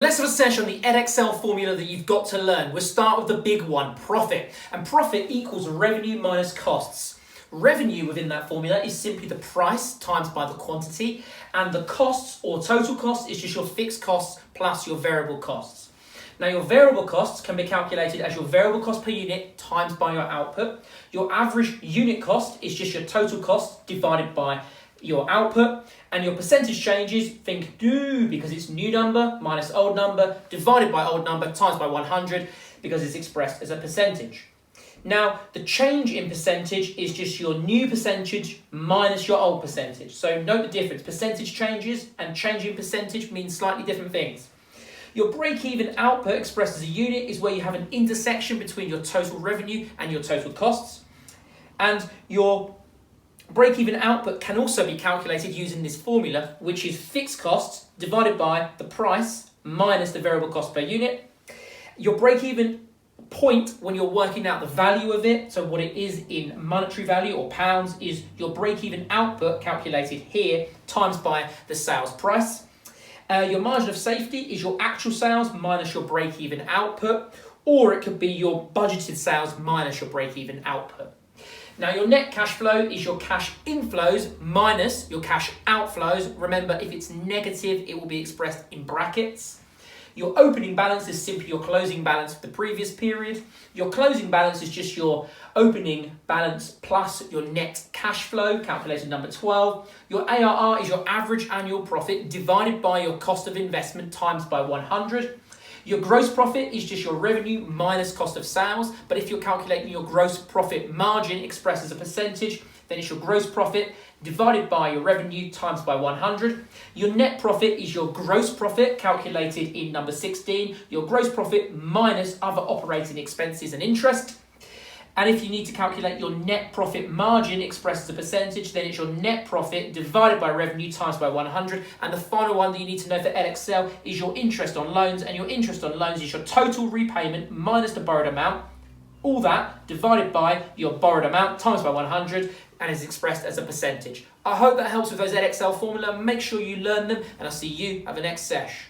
Let's have a session on the Edexcel formula that you've got to learn. We'll start with the big one, profit. And profit equals revenue minus costs. Revenue within that formula is simply the price times by the quantity, and the costs or total cost is just your fixed costs plus your variable costs. Now your variable costs can be calculated as your variable cost per unit times by your output. Your average unit cost is just your total cost divided by your output, and your percentage changes, think do because it's new number minus old number divided by old number times by 100 because it's expressed as a percentage. Now the change in percentage is just your new percentage minus your old percentage. So note the difference. Percentage changes and change in percentage mean slightly different things. Your break-even output expressed as a unit is where you have an intersection between your total revenue and your total costs, and your break-even output can also be calculated using this formula, which is fixed costs divided by the price minus the variable cost per unit. Your break-even point when you're working out the value of it, so what it is in monetary value or pounds, is your break-even output calculated here times by the sales price. Your margin of safety is your actual sales minus your break-even output, or it could be your budgeted sales minus your break-even output. Now your net cash flow is your cash inflows minus your cash outflows. Remember, if it's negative, it will be expressed in brackets. Your opening balance is simply your closing balance for the previous period. Your closing balance is just your opening balance plus your net cash flow, calculated number 12. Your ARR is your average annual profit divided by your cost of investment times by 100. Your gross profit is just your revenue minus cost of sales, but if you're calculating your gross profit margin expressed as a percentage, then it's your gross profit divided by your revenue times by 100. Your net profit is your gross profit calculated in number 16, your gross profit minus other operating expenses and interest. And if you need to calculate your net profit margin expressed as a percentage, then it's your net profit divided by revenue times by 100. And the final one that you need to know for Edexcel is your interest on loans. And your interest on loans is your total repayment minus the borrowed amount. All that divided by your borrowed amount times by 100 and is expressed as a percentage. I hope that helps with those Edexcel formula. Make sure you learn them, and I'll see you at the next sesh.